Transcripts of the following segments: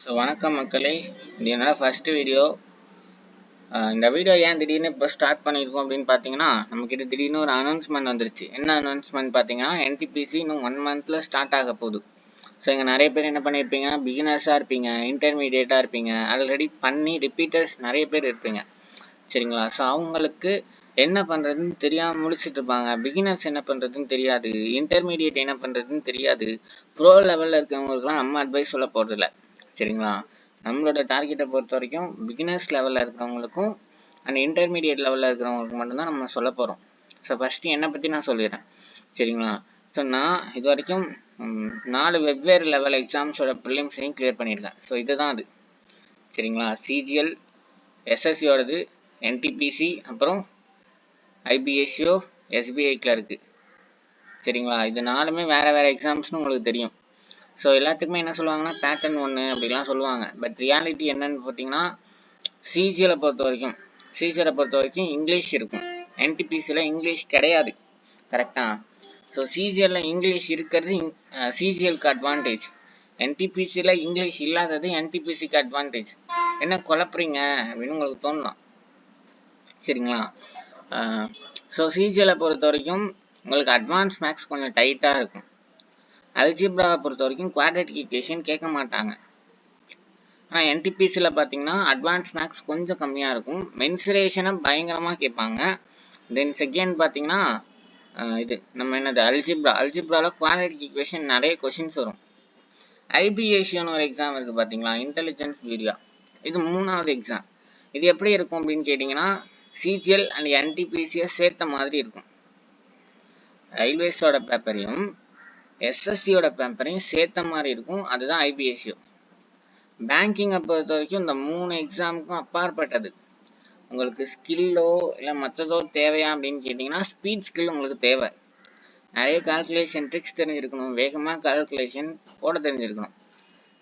So வணக்கம் மக்களே, இது என்னோட ஃபஸ்ட்டு வீடியோ. இந்த வீடியோ ஏன் திடீர்னு இப்போ ஸ்டார்ட் பண்ணியிருக்கோம் அப்படின்னு பார்த்தீங்கன்னா, நமக்கிட்ட திடீர்னு ஒரு அனௌன்ஸ்மெண்ட் வந்துருச்சு. என்ன அனௌன்ஸ்மெண்ட் பார்த்தீங்கன்னா, NTPC இன்னும் 1 monthல ஸ்டார்ட் ஆக போகுது. ஸோ இங்கே நிறைய பேர் என்ன பண்ணியிருப்பீங்க, பிகினர்ஸாக இருப்பீங்க, இன்டர்மீடியேட்டாக இருப்பீங்க, ஆல்ரெடி பண்ணி ரிப்பீட்டர்ஸ் நிறைய பேர் இருப்பீங்க. சரிங்களா? ஸோ அவங்களுக்கு என்ன பண்ணுறதுன்னு தெரியாமல் முடிச்சுட்டு இருப்பாங்க. பிகினர்ஸ் என்ன பண்ணுறதுன்னு தெரியாது, இன்டர்மீடியேட் என்ன பண்ணுறதுன்னு தெரியாது. ப்ரோ லெவலில் இருக்கிறவங்களுக்குலாம் நம்ம அட்வைஸ் சொல்ல போகிறதில்ல. சரிங்களா? நம்மளோட டார்கெட்டை பொறுத்த வரைக்கும் பிகினர்ஸ் லெவலில் இருக்கிறவங்களுக்கும் அண்ட் இன்டர்மீடியட் லெவலில் இருக்கிறவங்களுக்கு மட்டும்தான் நம்ம சொல்ல போகிறோம். ஸோ ஃபஸ்ட்டு என்னை பற்றி நான் சொல்லிடுறேன். சரிங்களா? ஸோ நான் இது வரைக்கும் 4 வெவ்வேறு லெவல் எக்ஸாம்ஸோட ப்ரிலிம்ஸையும் கிளியர் பண்ணியிருக்கேன். ஸோ இதுதான் அது. சரிங்களா? CGL, SSCயோடது, NTPC, அப்புறம் IBSO, SBI கிளர்க்கு. சரிங்களா? இது 4மே வேறு வேறு எக்ஸாம்ஸ்னு உங்களுக்கு தெரியும். ஸோ எல்லாத்துக்குமே என்ன சொல்லுவாங்கன்னா பேட்டர்ன் 1 அப்படிலாம் சொல்லுவாங்க. பட் ரியாலிட்டி என்னன்னு பார்த்தீங்கன்னா, சிஜிஎலை பொறுத்த வரைக்கும் இங்கிலீஷ் இருக்கும். NTPCயில் இங்கிலீஷ் கிடையாது. கரெக்டாக? ஸோ சிஜிஎல்ல இங்கிலீஷ் இருக்கிறது சிஜிஎலுக்கு அட்வான்டேஜ். NTPCயில் இங்கிலீஷ் இல்லாதது NTPCக்கு அட்வான்டேஜ். என்ன குழப்புறீங்க அப்படின்னு உங்களுக்கு தோணலாம். சரிங்களா? ஸோ சிஜிஎலை பொறுத்த வரைக்கும் உங்களுக்கு அட்வான்ஸ் மேக்ஸ் கொஞ்சம் டைட்டாக இருக்கும். அல்ஜிப்ராவை பொறுத்த வரைக்கும் குவாட்ரேட்டிக் ஈக்குவேஷன் கேட்க மாட்டாங்க. ஆனால் NTPCயில் பார்த்தீங்கன்னா அட்வான்ஸ் மேக்ஸ் கொஞ்சம் கம்மியாக இருக்கும். மென்சுரேஷனை பயங்கரமாக கேட்பாங்க. தென் செகண்ட் பார்த்தீங்கன்னா இது நம்ம என்னது அல்ஜிப்ராவில் குவாட்ரேட்டிக் ஈக்குவேஷன் நிறைய கொஷின்ஸ் வரும். IBSOன்னு ஒரு எக்ஸாம் இருக்குது பார்த்தீங்களா, இன்டெலிஜென்ஸ் பியூரோ. இது 3வது எக்ஸாம். இது எப்படி இருக்கும் அப்படின்னு கேட்டிங்கன்னா, CGL அண்ட் NTPCயை சேர்த்த மாதிரி இருக்கும். ரயில்வேஸோட பேப்பரையும் SSCயோட பேப்பரையும் சேர்த்த மாதிரி இருக்கும். அதுதான் IBSO. பேங்கிங்கை பொறுத்த வரைக்கும் இந்த 3 எக்ஸாமுக்கும் அப்பாற்பட்டது. உங்களுக்கு ஸ்கில்லோ இல்லை மற்றதோ தேவையா அப்படின்னு கேட்டிங்கன்னா, ஸ்பீட் ஸ்கில் உங்களுக்கு தேவை. நிறைய கால்குலேஷன் ட்ரிக்ஸ் தெரிஞ்சிருக்கணும், வேகமாக கால்குலேஷன் போட தெரிஞ்சிருக்கணும்.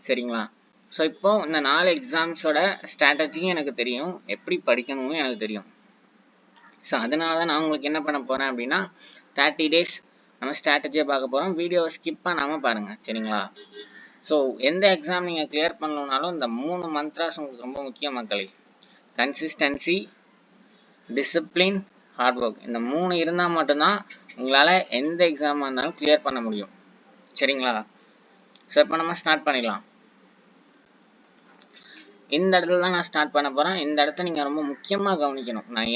சரிங்களா? ஸோ இப்போது இந்த 4 எக்ஸாம்ஸோட ஸ்ட்ராட்டஜியும் எனக்கு தெரியும், எப்படி படிக்கணும்னு எனக்கு தெரியும். ஸோ அதனால தான் நான் உங்களுக்கு என்ன பண்ண போகிறேன் அப்படின்னா, 30 days நம்ம ஸ்ட்ராட்டஜியை பார்க்க போகிறோம். வீடியோவை ஸ்கிப் பண்ணாமல் பாருங்கள். சரிங்களா? ஸோ எந்த எக்ஸாம் நீங்கள் கிளியர் பண்ணணுன்னாலும் இந்த 3 மந்த்ராஸ் உங்களுக்கு ரொம்ப முக்கிய மக்களே. Consistency, discipline, hard work. இந்த 3 இருந்தால் மட்டும்தான் உங்களால் எந்த எக்ஸாமாக இருந்தாலும் கிளியர் பண்ண முடியும். சரிங்களா? ஸோ இப்போ நம்ம ஸ்டார்ட் பண்ணிடலாம். இந்த இடத்துல தான் நான் ஸ்டார்ட் பண்ண போகிறேன். இந்த இடத்த நீங்கள் ரொம்ப முக்கியமாக கவனிக்கணும். நான்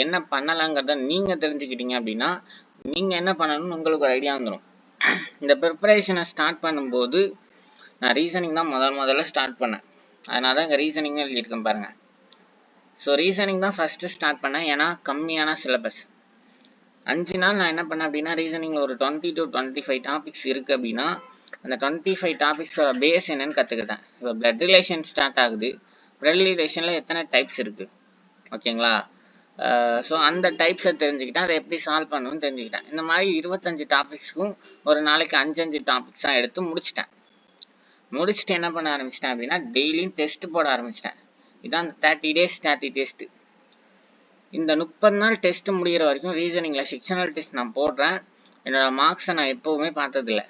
என்ன பண்ணலாங்கிறத நீங்கள் தெரிஞ்சுக்கிட்டீங்க அப்படின்னா, நீங்கள் என்ன பண்ணணும்னு உங்களுக்கு ஒரு ஐடியா வந்துடும். இந்த ப்ரிப்பரேஷனை ஸ்டார்ட் பண்ணும்போது நான் ரீசனிங் தான் முதல்ல ஸ்டார்ட் பண்ணேன். அதனால தான் இங்கே ரீசனிங்னு எழுதியிருக்கேன் பாருங்கள். ஸோ ரீசனிங் தான் ஃபஸ்ட்டு ஸ்டார்ட் பண்ணேன். ஏன்னா கம்மியான சிலபஸ். 5 நாள் நான் என்ன பண்ணேன் அப்படின்னா, ரீசனிங்கில் ஒரு 20 to 25 டாபிக்ஸ் இருக்குது அப்படின்னா, அந்த 25 டாபிக்ஸோட பேஸ் என்னன்னு கற்றுக்கிட்டேன். இப்போ பிளட் ரிலேஷன் ஸ்டார்ட் ஆகுது. பிளட் ரிலேஷனில் எத்தனை டைப்ஸ் இருக்குது, ஓகேங்களா? ஸோ அந்த டைப்ஸை தெரிஞ்சுக்கிட்டேன், அதை எப்படி சால்வ் பண்ணணும்னு தெரிஞ்சுக்கிட்டேன். இந்த மாதிரி 25 டாபிக்ஸ்க்கும் ஒரு நாளைக்கு 5 டாபிக்ஸாக எடுத்து முடிச்சுட்டு என்ன பண்ண ஆரம்பிச்சிட்டேன் அப்படின்னா, டெய்லியும் டெஸ்ட் போட ஆரம்பிச்சிட்டேன். இதான் 30 days 30 டெஸ்ட்டு. இந்த 30 நாள் டெஸ்ட் முடிகிற வரைக்கும் ரீசனிங்கில் செக்ஷனல் டெஸ்ட் நான் போடுறேன். என்னோடய மார்க்ஸை நான் எப்போவுமே பார்த்ததில்லை.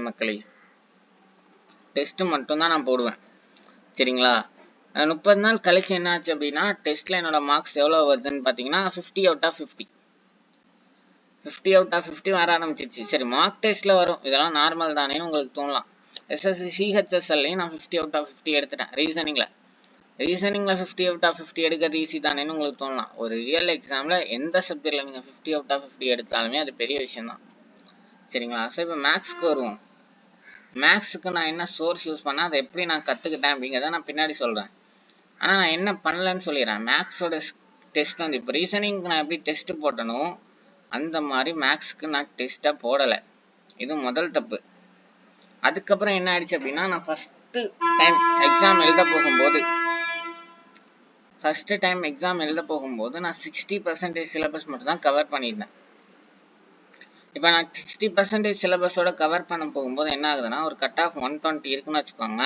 மக்களே. டெஸ்ட்டு மட்டும்தான் நான் போடுவேன். சரிங்களா? 30 நாள் கழிச்சு என்ன ஆச்சு அப்படின்னா, டெஸ்ட்டில் என்னோட மார்க்ஸ் எவ்வளோ வருதுன்னு பார்த்தீங்கன்னா 50 out of 50 வர ஆரம்பிச்சிருச்சு. சரி, மார்க் டெஸ்ட்டில் வரும், இதெல்லாம் நார்மல் தானேன்னு உங்களுக்கு தோணலாம். SSC CHSLலையும் நான் 50 out of 50 எடுத்துட்டேன். ரீசனிங்கில் 50 out of 50 எடுக்கிறது ஈஸி தானேன்னு உங்களுக்கு தோணலாம். ஒரு ரியல் எக்ஸாமில் எந்த சப்ஜெக்டில் நீங்கள் 50 out of 50 எடுத்தாலுமே அது பெரிய விஷயம்தான். சரிங்களா? ஸோ இப்போ மேக்ஸ்க்கு வருவோம். மேக்ஸுக்கு நான் என்ன சோர்ஸ் யூஸ் பண்ணேன், அதை எப்படி நான் கற்றுக்கிட்டேன் அப்படிங்கிறத நான் பின்னாடி சொல்கிறேன். ஆனால் நான் என்ன பண்ணலன்னு சொல்லிடுறேன். மேக்ஸோட டெஸ்ட் வந்து இப்போ ரீசனிங்க்கு நான் எப்படி டெஸ்ட்டு போட்டனோ அந்த மாதிரி மேக்ஸுக்கு நான் டெஸ்ட்டாக போடலை. இது முதல் தப்பு. அதுக்கப்புறம் என்ன ஆயிடுச்சு அப்படின்னா, நான் ஃபஸ்ட்டு டைம் எக்ஸாம் எழுத போகும்போது நான் 60% சிலபஸ் மட்டும் தான் கவர் பண்ணியிருந்தேன். இப்போ நான் 60% சிலபஸோட கவர் பண்ண போகும்போது என்ன ஆகுதுன்னா, ஒரு கட் ஆஃப் 120 இருக்குன்னு வச்சுக்கோங்க.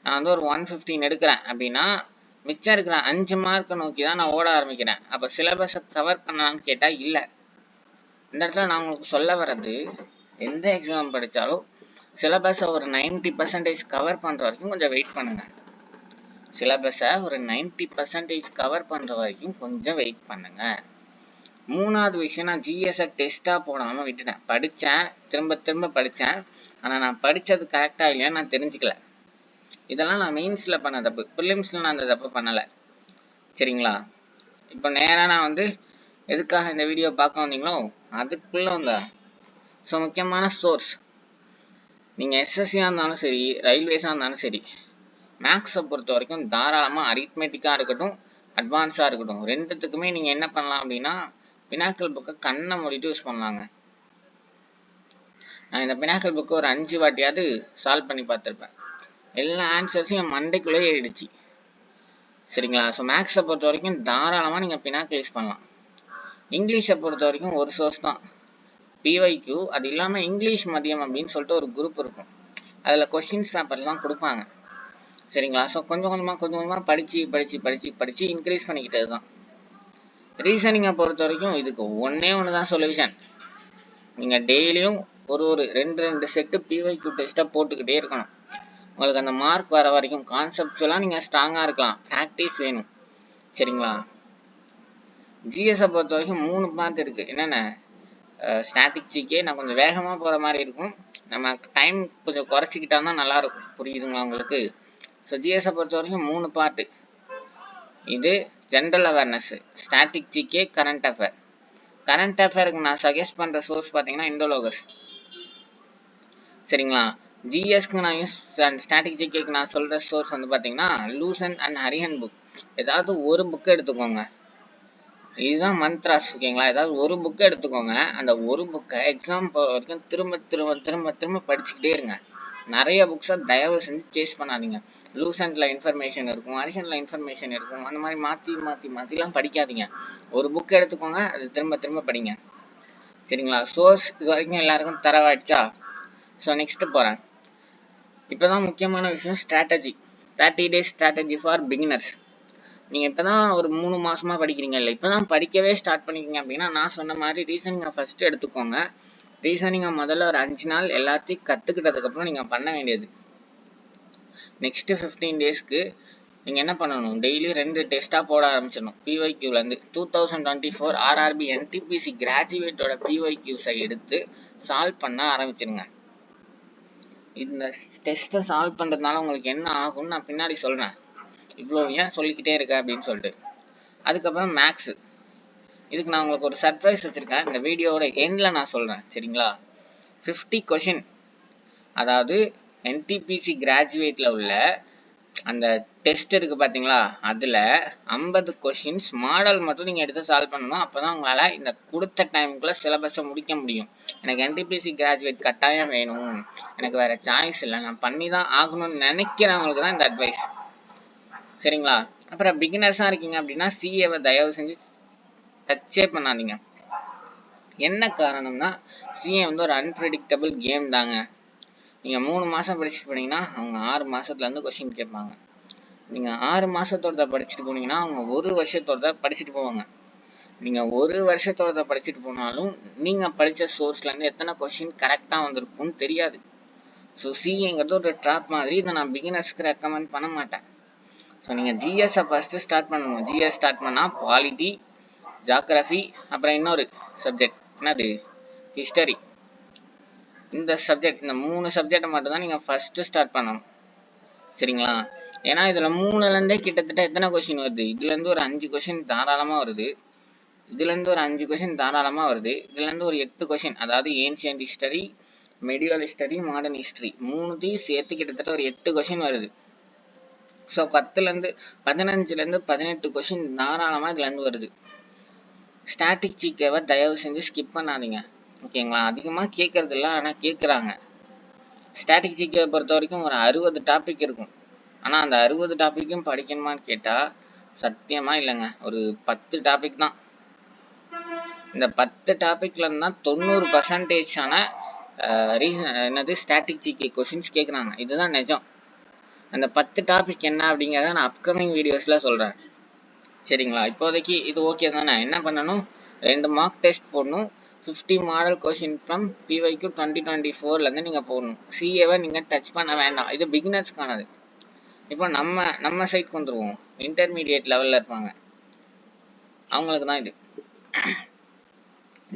நான் வந்து ஒரு 115 எடுக்கிறேன் அப்படின்னா, மிச்சம் இருக்கிற 5 மார்க்கை நோக்கி தான் நான் ஓட ஆரம்பிக்கிறேன். அப்போ சிலபஸை கவர் பண்ணலான்னு கேட்டால் இல்லை. இந்த இடத்துல நான் உங்களுக்கு சொல்ல வர்றது, எந்த எக்ஸாம் படித்தாலும் சிலபஸை ஒரு 90% கவர் பண்ணுற வரைக்கும் கொஞ்சம் வெயிட் பண்ணுங்கள். சிலபஸை ஒரு 90% கவர் பண்ணுற வரைக்கும் கொஞ்சம் வெயிட் பண்ணுங்கள். மூணாவது விஷயம், நான் ஜிஎஸ்ஸை டெஸ்ட்டாக போடாமல் விட்டுட்டேன். படித்தேன், திரும்ப திரும்ப படித்தேன். ஆனால் நான் படித்தது கரெக்டாக இல்லையான்னு நான் தெரிஞ்சுக்கல. இதெல்லாம் நான் மெயின்ஸில் பண்ண தப்பு. ப்ரிலிம்ஸில் நான் அந்த தப்பு பண்ணலை. சரிங்களா? இப்போ நேராக நான் வந்து எதுக்காக இந்த வீடியோ பார்க்க வந்தீங்களோ அதுக்குள்ளே வந்தா. ஸோ முக்கியமான சோர்ஸ், நீங்கள் எஸ்எஸ்சியாக இருந்தாலும் சரி, ரயில்வேஸாக இருந்தாலும் சரி, மேக்ஸை பொறுத்த வரைக்கும் தாராளமாக அரித்மெட்டிக்காக இருக்கட்டும், அட்வான்ஸாக இருக்கட்டும், ரெண்டுத்துக்குமே நீங்கள் என்ன பண்ணலாம் அப்படின்னா பினாக்கல் புக்கை கண்ணை மூடிட்டு யூஸ் பண்ணலாங்க. நான் இந்த பினாக்கல் புக்கை ஒரு 5 வாட்டியாவது சால்வ் பண்ணி பார்த்துருப்பேன். எல்லா ஆன்சர்ஸும் என் மண்டைக்குள்ளேயே ஆயிடுச்சு. சரிங்களா? ஸோ மேக்ஸை பொறுத்த வரைக்கும் தாராளமாக நீங்கள் பினாக்கல் யூஸ் பண்ணலாம். இங்கிலீஷை பொறுத்த வரைக்கும் ஒரு சோர்ஸ் தான், பிஒய்க்யூ. அது இல்லாமல் இங்கிலீஷ் மதியம் அப்படின்னு சொல்லிட்டு ஒரு குரூப் இருக்கும். அதில் கொஸ்டின்ஸ் பேப்பர்லாம் கொடுப்பாங்க. சரிங்களா? ஸோ கொஞ்சம் கொஞ்சமாக படித்து இன்க்ரீஸ் பண்ணிக்கிட்டது தான். ரீசனிங்கை பொறுத்த வரைக்கும் இதுக்கு ஒன்றே தான் சொல்யூஷன். நீங்கள் டெய்லியும் ஒரு 2 செட்டு பிஒய்க்யூ டெஸ்ட்டாக போட்டுக்கிட்டே இருக்கணும். உங்களுக்கு அந்த மார்க் வர வரைக்கும் கான்செப்டுவலாக நீங்கள் ஸ்ட்ராங்காக இருக்கலாம். ப்ராக்டிஸ் வேணும். சரிங்களா? ஜிஎஸை பொறுத்த வரைக்கும் 3 பார்ட் இருக்குது. என்னென்ன? Static GK. நான் கொஞ்சம் வேகமாக போகிற மாதிரி இருக்கும். நம்ம டைம் கொஞ்சம் குறைச்சிக்கிட்டா தான் நல்லாயிருக்கும். புரியுதுங்களா உங்களுக்கு? ஸோ ஜிஎஸை பொறுத்த வரைக்கும் 3 பார்ட்டு. இது general awareness, static GK, current affair. Current அஃபேருக்கு நான் சஜஸ்ட் பண்ணுற சோர்ஸ் பார்த்தீங்கன்னா இண்டோலோகஸ். சரிங்களா? ஜிஎஸ்க்கு நான் ஸ்டாட்டிக் ஜிகேக்கு நான் சொல்கிற சோர்ஸ் வந்து பார்த்தீங்கன்னா லூசன் அண்ட் ஹரிஹன் புக். ஏதாவது ஒரு புக்கை எடுத்துக்கோங்க. இதுதான் மந்த்ராஸ். ஓகேங்களா? ஏதாவது ஒரு புக்கை எடுத்துக்கோங்க. அந்த ஒரு புக்கை எக்ஸாம் போகிற வரைக்கும் திரும்ப படிச்சுக்கிட்டே இருங்க. நிறைய புக்ஸை தயவு செஞ்சு சேஸ் பண்ணாதீங்க. லூசன்ட்ல இன்ஃபர்மேஷன் இருக்கும், ஹரிஹன்ல இன்ஃபர்மேஷன் இருக்கும். அந்த மாதிரி மாற்றிலாம் படிக்காதீங்க. ஒரு புக்கை எடுத்துக்கோங்க, அது திரும்ப படிங்க. சரிங்களா? சோர்ஸ் இது வரைக்கும் எல்லாருக்கும் தரவாயிடுச்சா? ஸோ நெக்ஸ்ட் போகிறேன். இப்போ தான் முக்கியமான விஷயம், strategy. 30 days strategy for beginners. நீங்கள் இப்போ தான் ஒரு 3 மாதமாக படிக்கிறீங்க, இல்லை இப்போ தான் படிக்கவே ஸ்டார்ட் பண்ணிக்கிங்க அப்படின்னா நான் சொன்ன மாதிரி ரீசனிங்கை ஃபஸ்ட்டு எடுத்துக்கோங்க. ரீசனிங்கை முதல்ல ஒரு 5 நாள் எல்லாத்தையும் கற்றுக்கிட்டதுக்கப்புறம் நீங்கள் பண்ண வேண்டியது, நெக்ஸ்ட்டு 15 daysக்கு நீங்கள் என்ன பண்ணணும்? டெய்லி 2 டெஸ்ட்டாக போட ஆரம்பிச்சிடணும். பிஒய்க்யூலேருந்து 2024 ஆர்ஆர்பி என்டிபிசி கிராஜுவேட்டோட பிஒய்க்யூஸை எடுத்து சால்வ் பண்ண ஆரம்பிச்சிடுங்க. இந்த டெஸ்ட்டை சால்வ் பண்ணுறதுனால உங்களுக்கு என்ன ஆகும்னு நான் பின்னாடி சொல்கிறேன். இவ்வளோ ஏன் சொல்லிக்கிட்டே இருக்க அப்படின்னு சொல்லிட்டு. அதுக்கப்புறம் மேக்ஸு. இதுக்கு நான் உங்களுக்கு ஒரு சர்ப்ரைஸ் வச்சுருக்கேன். இந்த வீடியோவோட எண்டில் நான் சொல்கிறேன். சரிங்களா? 50 கொஷின், அதாவது என்டிபிசி கிராஜுவேட்டில் உள்ள அந்த டெஸ்ட் இருக்குது பார்த்தீங்களா, அதில் 50 கொஷின்ஸ் மாடல் மட்டும் நீங்கள் எடுத்து சால்வ் பண்ணணும். அப்போ தான் உங்களால் இந்த கொடுத்த டைமுக்குள்ளே சிலபஸை முடிக்க முடியும். எனக்கு என்டிபிசி கிராஜுவேட் கட்டாயம் வேணும், எனக்கு வேறு சாய்ஸ் இல்லை, நான் பண்ணி தான் ஆகணும்னு நினைக்கிறவங்களுக்கு தான் இந்த அட்வைஸ். சரிங்களா? அப்புறம் பிகினர்ஸாக இருக்கீங்க அப்படின்னா சிஏவை தயவு செஞ்சு டச்சே பண்ணாதீங்க. என்ன காரணம்னா சிஏ வந்து ஒரு அன்பிரடிக்டபிள் கேம் தாங்க. நீங்கள் 3 மாதம் படிச்சுட்டு போனீங்கன்னா அவங்க 6 மாதத்துலேருந்து கொஷின் கேட்பாங்க. நீங்கள் 6 மாதத்தோட படிச்சுட்டு போனீங்கன்னா அவங்க 1 வருஷத்தோட படிச்சுட்டு போவாங்க. நீங்கள் 1 வருஷத்தோட படிச்சுட்டு போனாலும் நீங்கள் படித்த சோர்ஸ்லேருந்து எத்தனை கொஷின் கரெக்டாக வந்திருக்கும்னு தெரியாது. ஸோ சிஏங்கிறது ஒரு ட்ராப் மாதிரி. இதை நான் பிகினர்ஸ்க்கு ரெக்கமெண்ட் பண்ண மாட்டேன். ஸோ நீங்கள் ஜிஎஸ்ஸை ஃபஸ்ட்டு ஸ்டார்ட் பண்ணணும். ஜிஎஸ் ஸ்டார்ட் பண்ணால் பாலிட்டி, ஜாகிரஃபி, அப்புறம் இன்னொரு சப்ஜெக்ட் என்னது, ஹிஸ்டரி. இந்த சப்ஜெக்ட், இந்த 3 சப்ஜெக்டை மட்டும் தான் நீங்கள் ஃபஸ்ட்டு ஸ்டார்ட் பண்ணணும். சரிங்களா? ஏன்னா இதில் 3லேருந்தே கிட்டத்தட்ட எத்தனை கொஷின் வருது? இதுலேருந்து ஒரு 5 கொஷின் தாராளமாக வருது, இதுலேருந்து ஒரு 5 கொஷின் தாராளமாக வருது, இதுலேருந்து ஒரு 8 கொஷின், அதாவது ancient history, medieval history, modern history, 3த்தையும் சேர்த்து கிட்டத்தட்ட ஒரு 8 கொஷின் வருது. ஸோ 15லேருந்து 18 கொஷின் தாராளமாக இதுலேருந்து வருது. ஸ்டாட்டிக் ஜிகேவை தயவு செஞ்சு ஸ்கிப் பண்ணாதீங்க. ஓகேங்களா? அதிகமாக கேட்கறது இல்லை, ஆனால் கேட்குறாங்க. ஸ்டாட்டிக் ஜிகேவை பொறுத்த வரைக்கும் ஒரு 60 டாபிக் இருக்கும். ஆனால் அந்த 60 டாப்பிக்கும் படிக்கணுமான்னு கேட்டால் சத்தியமாக இல்லைங்க. ஒரு 10 டாபிக் தான். இந்த 10 டாப்பிக்ல தான் 90% என்னது ஸ்டாட்டிக் ஜிகே கொஷின்ஸ் கேட்குறாங்க. இதுதான் நிஜம். அந்த 10 டாபிக் என்ன அப்படிங்கிறத நான் அப்கமிங் வீடியோஸில் சொல்கிறேன். சரிங்களா? இப்போதைக்கு இது ஓகே தானே? என்ன பண்ணணும்? 2 மார்க் டெஸ்ட் போடணும். 50 மாடல் கொஷின் ஃப்ரம் பிவைக்யூ 2024 நீங்கள் போடணும். சிஏவை நீங்கள் டச் பண்ண வேண்டாம். இது பிகினர்ஸ்க்கானது. இப்போ நம்ம சைட்க்கு வந்துடுவோம். இன்டர்மீடியேட் லெவலில் இருப்பாங்க, அவங்களுக்கு தான் இது.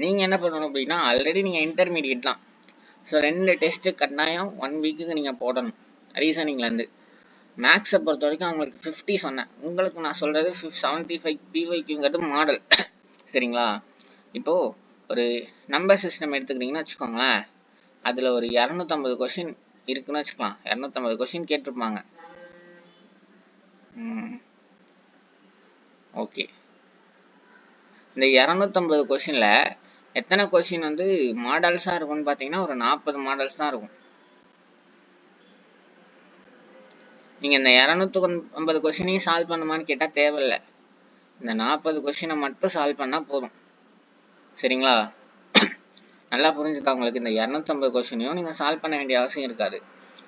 நீங்கள் என்ன பண்ணணும் அப்படின்னா, ஆல்ரெடி நீங்கள் இன்டர்மீடியேட் தான். ஸோ 2 டெஸ்ட்டு கட்டாயம் 1 வீக்குக்கு நீங்கள் போடணும். ரீசனிங்லேருந்து மேக்ஸை பொறுத்த வரைக்கும் அவங்களுக்கு 50 சொன்னேன். உங்களுக்கு நான் சொல்கிறது 75 பிவைக்யூங்கிறது மாடல். சரிங்களா? இப்போது ஒரு நம்பர் சிஸ்டம் எடுத்துக்கிட்டிங்கன்னு வச்சுக்கோங்களேன். அதில் ஒரு 250 கொஷின் இருக்குன்னு வச்சுக்கலாம். 250 கொஷின் கேட்டிருப்பாங்க. ஓகே, இந்த 250 கொஷினில் எத்தனை கொஷின் மாடல்ஸாக இருக்கும்னு பார்த்தீங்கன்னா ஒரு 40 மாடல்ஸ் தான் இருக்கும். நீங்கள் இந்த 250 கொஷினையும் சால்வ் பண்ணுமான்னு கேட்டால் தேவையில்லை. இந்த 40 கொஷினை மட்டும் சால்வ் பண்ணால் போதும். சரிங்களா? நல்லா புரிஞ்சுக்கா உங்களுக்கு. இந்த 250 கொஷினையும் நீங்கள் சால்வ் பண்ண வேண்டிய அவசியம் இருக்காது.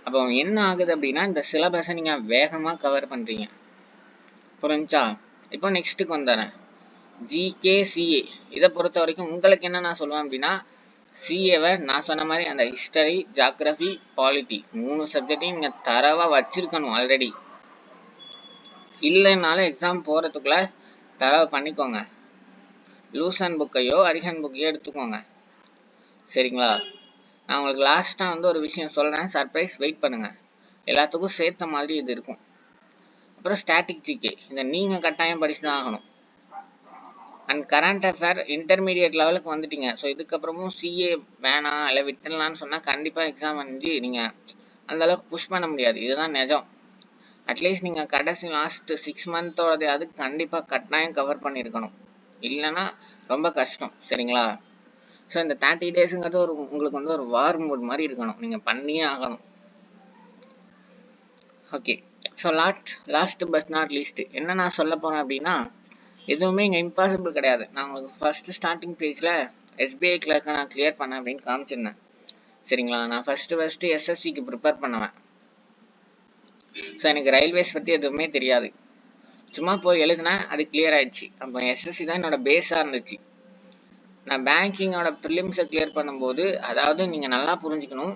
அப்போ என்ன ஆகுது அப்படின்னா, இந்த சிலபஸை நீங்கள் வேகமாக கவர் பண்ணுறீங்க. புரிஞ்சா? இப்போ நெக்ஸ்ட்டுக்கு வந்துடுறேன். ஜிகே சிஏ இதை பொறுத்த வரைக்கும் உங்களுக்கு என்ன நான் சொல்லுவேன் அப்படின்னா, சிஏவை நான் சொன்ன மாதிரி அந்த ஹிஸ்டரி, ஜியாகிரபி, பாலிட்டி 3 சப்ஜெக்டையும் நீங்கள் தரவாக வச்சிருக்கணும். ஆல்ரெடி இல்லைன்னாலும் எக்ஸாம் போகிறதுக்குள்ள தரவை பண்ணிக்கோங்க. லூசன் புக்கையோ அரிஹன் புக்கையோ எடுத்துக்கோங்க. சரிங்களா? நான் உங்களுக்கு லாஸ்ட்டாக ஒரு விஷயம் சொல்கிறேன், சர்ப்ரைஸ், வெயிட் பண்ணுங்கள். எல்லாத்துக்கும் சேர்த்த மாதிரி இது இருக்கும். அப்புறம் ஸ்டாட்டிக் ஜிகே, இந்த நீங்கள் கட்டாயம் படிச்சு தான் ஆகணும். அண்ட் கரண்ட் அஃபேர் இன்டர்மீடியட் லெவலுக்கு வந்துட்டீங்க. ஸோ இதுக்கப்புறமும் சிஏ வேணாம் இல்லை விட்டுடலான்னு சொன்னால் கண்டிப்பாக எக்ஸாம் வந்து நீங்கள் அந்தளவுக்கு புஷ் பண்ண முடியாது. இதுதான் நிஜம். அட்லீஸ்ட் நீங்கள் கடைசி லாஸ்ட் 6 மந்த்தோடது அது கண்டிப்பாக கட்டாயம் கவர் பண்ணியிருக்கணும். இல்லைன்னா ரொம்ப கஷ்டம். சரிங்களா? ஸோ இந்த 30 டேஸுங்கிறது உங்களுக்கு ஒரு வார் மூட் மாதிரி இருக்கணும். நீங்கள் பண்ணியே ஆகணும். Okay, so last but not least என்ன நான் சொல்ல போகிறேன் அப்படின்னா, எதுவுமே இங்கே இம்பாசிபிள் கிடையாது. நான் உங்களுக்கு ஃபஸ்ட்டு ஸ்டார்டிங் பேஜில் எஸ்பிஐ கிளர்க்கை நான் கிளியர் பண்ணேன் அப்படின்னு காமிச்சிருந்தேன். சரிங்களா? நான் ஃபஸ்ட்டு எஸ்எஸ்சிக்கு ப்ரிப்பேர் பண்ணுவேன். ஸோ எனக்கு ரயில்வேஸ் பற்றி எதுவுமே தெரியாது. சும்மா போய் எழுதுனேன், அது கிளியர் ஆகிடுச்சு. அப்போ எஸ்எஸ்சி தான் என்னோடய பேஸாக இருந்துச்சு. நான் பேங்கிங்கோட ப்ரிலிம்ஸை கிளியர் பண்ணும்போது, அதாவது நீங்கள் நல்லா புரிஞ்சுக்கணும்,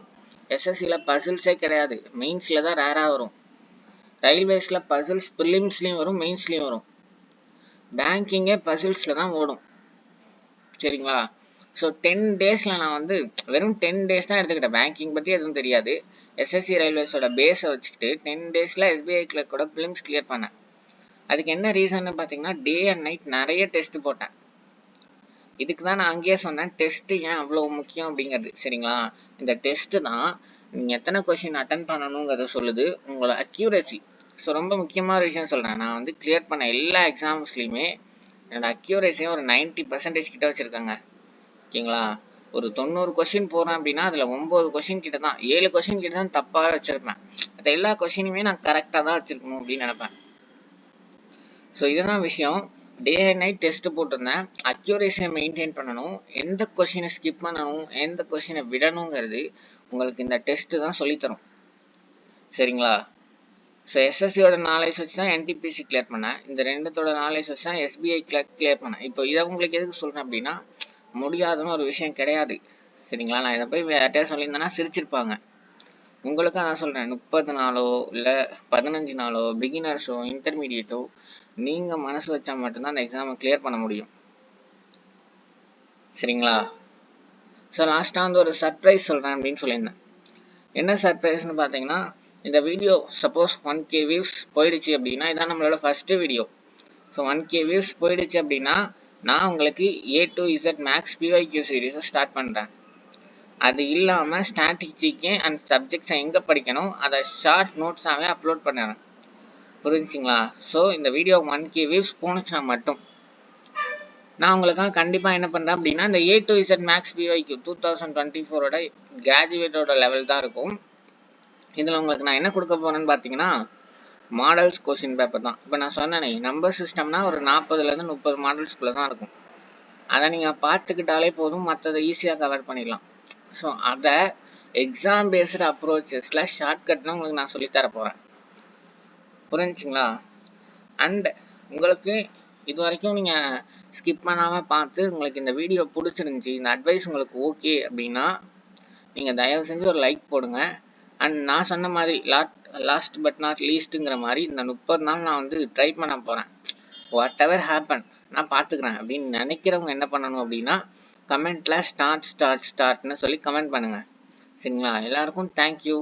எஸ்எஸ்சியில் பசில்ஸே கிடையாது, மெயின்ஸில் தான் ரேராக வரும். ரயில்வேஸில் பசில்ஸ் ப்ரிலிம்ஸ்லேயும் வரும், மெயின்ஸ்லேயும் வரும். பேங்கிங்கே பசில்ஸில் தான் ஓடும். சரிங்களா? ஸோ 10 டேஸில் நான் வெறும் 10 டேஸ் தான் எடுத்துக்கிட்டேன். பேங்கிங் பற்றி எதுவும் தெரியாது. எஸ்எஸ்சி ரயில்வேஸோட பேஸை வச்சுக்கிட்டு 10 டேஸில் எஸ்பிஐ கிளர்க்கோட ப்ரிலிம்ஸ் கிளியர் பண்ணேன். அதுக்கு என்ன ரீசன்னு பார்த்தீங்கன்னா, டே அண்ட் நைட் நிறைய டெஸ்ட் போட்டேன். இதுக்கு தான் நான் அங்கேயே சொன்னேன், டெஸ்ட்டு ஏன் அவ்வளோ முக்கியம் அப்படிங்கிறது. சரிங்களா? இந்த டெஸ்ட்டு தான் நீங்கள் எத்தனை கொஷின் அட்டன் பண்ணணுங்கிறத சொல்லுது, உங்களோட அக்யூரசி. ஸோ ரொம்ப முக்கியமான விஷயம் சொல்கிறேன், நான் கிளியர் பண்ண எல்லா எக்ஸாம்ஸ்லையுமே என்னோட அக்யூரஸியை ஒரு 90% கிட்ட வச்சுருக்காங்க. ஓகேங்களா? ஒரு 90 கொஷின் போகிறேன் அப்படின்னா அதில் 9 கொஷின் கிட்ட தான், 7 கொஷின் கிட்ட தான் தப்பாக வச்சுருப்பேன். அது எல்லா கொஷினுமே நான் கரெக்டாக தான் வச்சுருக்கணும் அப்படின்னு நினைப்பேன். ஸோ இதுதான் விஷயம். டே அண்ட் நைட் டெஸ்ட் போட்டிருந்தேன். அக்யூரேசியை மெயின்டைன் பண்ணணும், எந்த கொஷினை ஸ்கிப் பண்ணணும், எந்த கொஷினை விடணுங்கிறது உங்களுக்கு இந்த டெஸ்ட்டு தான் சொல்லித்தரும். சரிங்களா? ஸோ எஸ்எஸ்சியோட நாலேஜ் வச்சு தான் என்டிபிசி கிளியர் பண்ணேன். இந்த ரெண்டுத்தோட நாலேஜ் வச்சு தான் எஸ்பிஐ கிளியர் பண்ணேன். இப்போ இதை உங்களுக்கு எதுக்கு சொல்கிறேன் அப்படின்னா, முடியாதுன்னு ஒரு விஷயம் கிடையாது. சரிங்களா? நான் இதை போய் யார்கிட்டயா சொல்லியிருந்தேன்னா சிரிச்சிருப்பாங்க. உங்களுக்கு நான் சொல்கிறேன், 30 நாளோ இல்லை 15 நாளோ, பிகினர்ஸோ இன்டர்மீடியேட்டோ நீங்கள் மனசு வச்சா மட்டும்தான் அந்த எக்ஸாமை கிளியர் பண்ண முடியும். சரிங்களா? ஸோ லாஸ்ட்டாக ஒரு சர்ப்ரைஸ் சொல்கிறேன் அப்படின்னு சொல்லியிருந்தேன். என்ன சர்ப்ரைஸ்னு பார்த்தீங்கன்னா, இந்த வீடியோ சப்போஸ் 1K வியூஸ் போயிடுச்சு அப்படின்னா, இதான் நம்மளோட first video. So 1K views போயிடுச்சு அப்படின்னா நான் உங்களுக்கு A to Z max PYQ சீரீஸை ஸ்டார்ட் பண்ணுறேன். அது இல்லாமல் ஸ்டாட்டிக் ஜிகே அண்ட் சப்ஜெக்ட்ஸை எங்கே படிக்கணும் அதை ஷார்ட் நோட்ஸாகவே அப்லோட் பண்ணுறேன். புரிஞ்சுங்களா? ஸோ இந்த வீடியோ 1K வியூஸ் போனுச்சுன்னா மட்டும் நான் உங்களுக்காக கண்டிப்பாக என்ன பண்ணுறேன் அப்படின்னா, இந்த A to Z max PYQ 2024ஓட கிராஜுவேட்டோட லெவல் தான் இருக்கும். இதில் உங்களுக்கு நான் என்ன கொடுக்க போகிறேன்னு பார்த்தீங்கன்னா, மாடல்ஸ் கொஷின் பேப்பர் தான். இப்போ நான் சொன்னேனே, நம்பர் சிஸ்டம்னா ஒரு 40லேருந்து 30 மாடல்ஸ்குள்ளே தான் இருக்கும். அதை நீங்கள் பார்த்துக்கிட்டாலே போதும், மற்றதை ஈஸியாக கவர் பண்ணிடலாம். ஸோ அதை எக்ஸாம் பேஸ்டு அப்ரோச்சஸில் ஷார்ட்கட்னு உங்களுக்கு நான் சொல்லித்தர போகிறேன். புரிஞ்சுங்களா? அண்ட் உங்களுக்கு இது வரைக்கும் நீங்கள் ஸ்கிப் பண்ணாமல் பார்த்து உங்களுக்கு இந்த வீடியோ பிடிச்சிருந்துச்சி, இந்த அட்வைஸ் உங்களுக்கு ஓகே அப்படின்னா நீங்கள் தயவு செஞ்சு ஒரு லைக் போடுங்க. அண்ட் நான் சொன்ன மாதிரி லாஸ்ட் பட் நாட் லீஸ்ட்டுங்கிற மாதிரி இந்த 30 நாள் நான் வந்து ட்ரை பண்ண போகிறேன். வாட் எவர் ஹேப்பன் நான் பார்த்துக்கிறேன் அப்படின்னு நினைக்கிறவங்க என்ன பண்ணணும் அப்படின்னா கமெண்ட்டில் ஸ்டார்ட்னு சொல்லி கமெண்ட் பண்ணுங்கள். சரிங்களா? எல்லாருக்கும் தேங்க்யூ.